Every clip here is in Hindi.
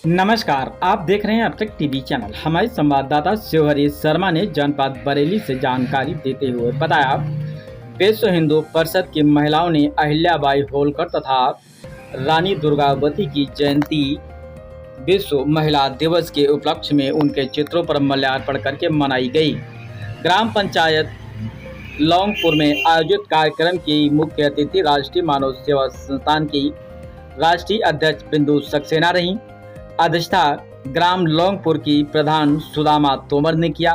नमस्कार, आप देख रहे हैं अब तक टीवी चैनल। हमारे संवाददाता शिवहरी शर्मा ने जनपद बरेली से जानकारी देते हुए बताया, विश्व हिंदू परिषद की महिलाओं ने अहिल्याबाई होलकर तथा रानी दुर्गावती की जयंती विश्व महिला दिवस के उपलक्ष्य में उनके चित्रों पर माल्यार्पण करके मनाई गई। ग्राम पंचायत लौंगपुर में आयोजित कार्यक्रम की मुख्य अतिथि राष्ट्रीय मानव सेवा संस्थान की राष्ट्रीय अध्यक्ष बिंदु सक्सेना रहीं। अध्यक्षता ग्राम लौंगपुर की प्रधान सुदामा तोमर ने किया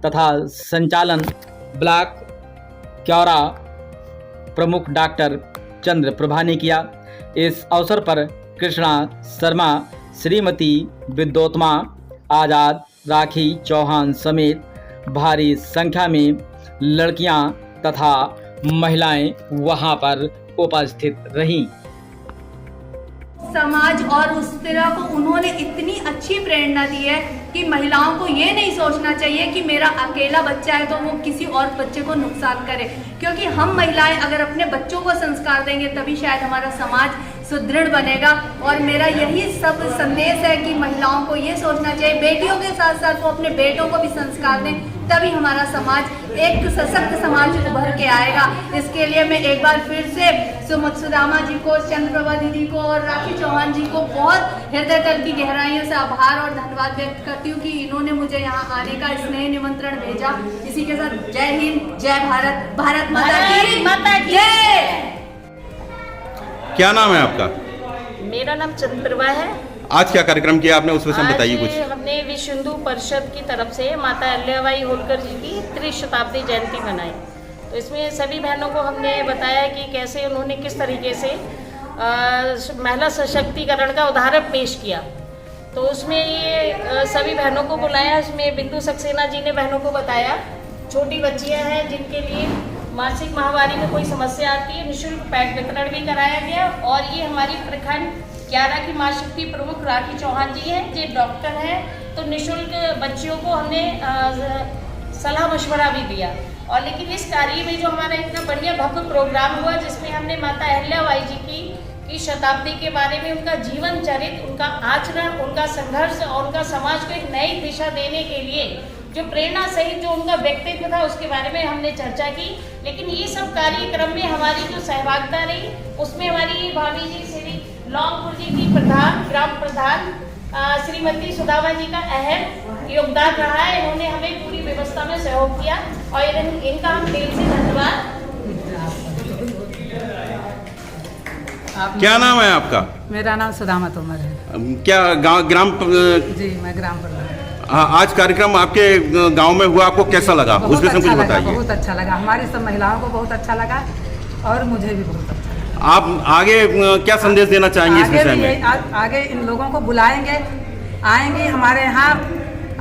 तथा संचालन ब्लॉक क्यौरा प्रमुख डॉक्टर चंद्र प्रभा ने किया। इस अवसर पर कृष्णा शर्मा, श्रीमती विद्योत्मा आजाद, राखी चौहान समेत भारी संख्या में लड़कियां तथा महिलाएं वहां पर उपस्थित रहीं। समाज और उस तरह को उन्होंने इतनी अच्छी प्रेरणा दी है कि महिलाओं को ये नहीं सोचना चाहिए कि मेरा अकेला बच्चा है तो वो किसी और बच्चे को नुकसान करे, क्योंकि हम महिलाएं अगर अपने बच्चों को संस्कार देंगे तभी शायद हमारा समाज सुदृढ़ बनेगा। और मेरा यही सब संदेश है कि महिलाओं को ये सोचना चाहिए, बेटियों के साथ साथ वो अपने बेटों को भी संस्कार दें, तभी हमारा समाज एक सशक्त समाज उभर के आएगा। इसके लिए मैं एक बार फिर से सुदामा जी को, चंद्रप्रभा दीदी को और राखी चौहान जी को बहुत हृदय तल की गहराइयों से आभार और धन्यवाद व्यक्त करती हूँ कि इन्होंने मुझे यहाँ आने का स्नेह निमंत्रण भेजा। इसी के साथ जय हिंद, जय भारत, भारत माता की जय। क्या नाम है आपका? मेरा नाम चंद्रप्रभा है। आज क्या कार्यक्रम किया आपने, उस विषय में बताइए कुछ। हमने विश्व हिंदू परिषद की तरफ से माता अहिल्याबाई होलकर जी की त्रिशताब्दी जयंती मनाई। तो इसमें सभी बहनों को हमने बताया कि कैसे उन्होंने किस तरीके से महिला सशक्तिकरण का उदाहरण पेश किया। तो उसमें ये सभी बहनों को बुलाया। इसमें बिंदु सक्सेना जी ने बहनों को बताया, छोटी बच्चियां हैं जिनके लिए मासिक माहवारी में कोई समस्या आती है, निःशुल्क पैड वितरण भी कराया गया। और ये हमारी प्रखंड 11 की माँ शक्ति प्रमुख राखी चौहान जी हैं, जो डॉक्टर हैं, तो निःशुल्क बच्चियों को हमने सलाह मशवरा भी दिया। और लेकिन इस कार्य में जो हमारा इतना बढ़िया भव्य प्रोग्राम हुआ, जिसमें हमने माता अहिल्याबाई जी की शताब्दी के बारे में, उनका जीवन चरित्र, उनका आचरण, उनका संघर्ष और उनका समाज को एक नई दिशा देने के लिए जो प्रेरणा सहित जो उनका व्यक्तित्व था उसके बारे में हमने चर्चा की। लेकिन ये सब कार्यक्रम में हमारी जो सहभागिता रही, उसमें हमारी भाभी जी श्री लौंगपुर जी की प्रधान, ग्राम प्रधान श्रीमती सुदामा जी का अहम योगदान रहा है। इन्होंने हमें पूरी व्यवस्था में सहयोग किया और इनका हम दिल से धन्यवाद। क्या नाम है आपका? मेरा नाम सुदामा तोमर है। क्या ग्राम जी, मैं ग्राम प्रधान। आज कार्यक्रम आपके गांव में हुआ, आपको कैसा लगा, उस विषय में कुछ बताइए। बहुत अच्छा लगा, हमारी सब महिलाओं को बहुत अच्छा लगा और मुझे भी बहुत अच्छा लगा। आप आगे क्या संदेश देना चाहेंगे इस विषय में? आगे इन लोगों को बुलाएंगे, आएंगे हमारे यहाँ,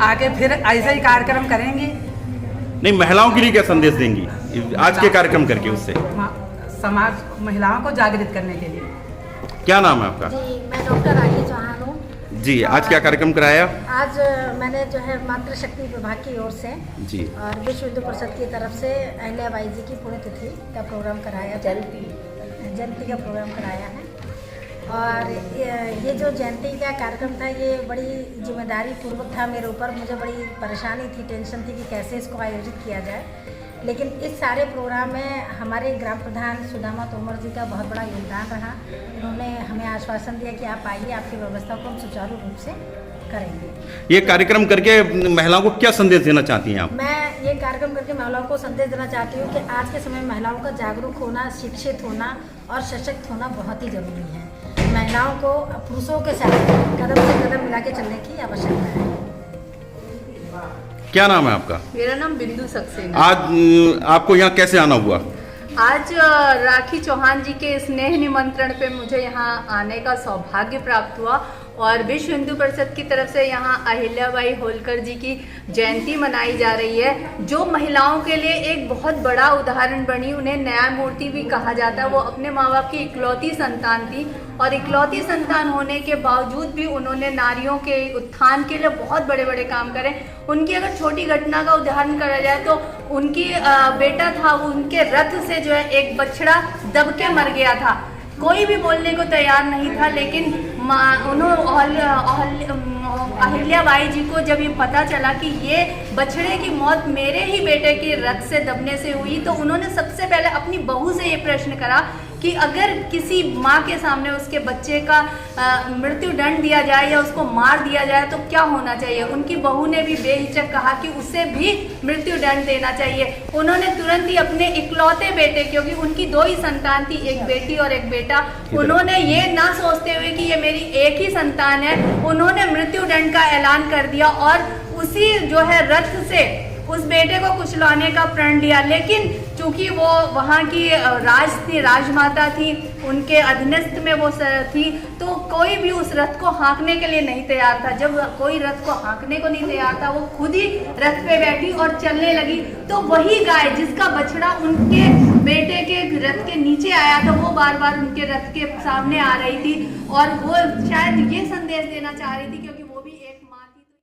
आगे फिर ऐसे ही कार्यक्रम करेंगे। नहीं, महिलाओं के लिए क्या संदेश देंगी आज के कार्यक्रम करके? उससे समाज महिलाओं को जागृत करने के लिए। क्या नाम है आपका? जी, मैं डॉक्टर राखी चौहान हूँ। जी, आज क्या कार्यक्रम कराया? आज मैंने जो है मातृशक्ति विभाग की ओर से जी और विश्व हिंदू परिषद की तरफ से अहिल्याबाई जी की पुण्यतिथि का प्रोग्राम कराया, जयंती का प्रोग्राम कराया है। और ये जो जयंती का कार्यक्रम था, ये बड़ी जिम्मेदारी पूर्वक था मेरे ऊपर। मुझे बड़ी परेशानी थी, टेंशन थी कि कैसे इसको आयोजित किया जाए। लेकिन इस सारे प्रोग्राम में हमारे ग्राम प्रधान सुदामा तोमर जी का बहुत बड़ा योगदान रहा। उन्होंने हमें आश्वासन दिया कि आप आइए, आपकी व्यवस्था को हम सुचारू रूप से करेंगे। ये कार्यक्रम करके महिलाओं को क्या संदेश देना चाहती हैं आप? मैं ये कार्यक्रम करके महिलाओं को संदेश देना चाहती हूँ कि आज के समय में महिलाओं का जागरूक होना, शिक्षित होना और सशक्त होना बहुत ही जरूरी है। महिलाओं को पुरुषों के साथ कदम से कदम मिला के चलने की आवश्यकता है। क्या नाम है आपका? मेरा नाम बिंदु सक्सेना। आज आपको यहाँ कैसे आना हुआ? आज राखी चौहान जी के स्नेह निमंत्रण पे मुझे यहाँ आने का सौभाग्य प्राप्त हुआ और विश्व हिंदू परिषद की तरफ से यहाँ अहिल्याबाई होलकर जी की जयंती मनाई जा रही है, जो महिलाओं के लिए एक बहुत बड़ा उदाहरण बनी। उन्हें न्यायमूर्ति भी कहा जाता है। वो अपने माँ बाप की इकलौती संतान थी और इकलौती संतान होने के बावजूद भी उन्होंने नारियों के उत्थान के लिए बहुत बड़े बड़े काम करे। उनकी अगर छोटी घटना का उदाहरण करा जाए तो उनकी बेटा था, वो उनके रथ से जो है एक बछड़ा दब के मर गया था। कोई भी बोलने को तैयार नहीं था, लेकिन अहिल्याबाई जी को जब ये पता चला कि ये बछड़े की मौत मेरे ही बेटे के रथ से दबने से हुई, तो उन्होंने सबसे पहले अपनी बहू से ये प्रश्न करा कि अगर किसी माँ के सामने उसके बच्चे का मृत्यु दंड दिया जाए या उसको मार दिया जाए तो क्या होना चाहिए। उनकी बहू ने भी बेहिचक कहा कि उसे भी मृत्यु दंड देना चाहिए। उन्होंने तुरंत ही अपने इकलौते बेटे, क्योंकि उनकी 2 ही संतान थी, एक बेटी और एक बेटा, उन्होंने ये ना सोचते हुए कि ये मेरी एक ही संतान है, उन्होंने मृत्यु दंड का ऐलान कर दिया और उसी जो है रथ से उस बेटे को कुचलाने का प्रण लिया। लेकिन चूंकि वो वहाँ की राजमाता थी, उनके अधीनस्थ में वो थी, तो कोई भी उस रथ को हाँकने के लिए नहीं तैयार था। जब कोई रथ को हाँकने को नहीं तैयार था, वो खुद ही रथ पे बैठी और चलने लगी। तो वही गाय जिसका बछड़ा उनके बेटे के रथ के नीचे आया था, वो बार बार उनके रथ के सामने आ रही थी और वो शायद ये संदेश देना चाह रही थी, क्योंकि वो भी एक माँ थी।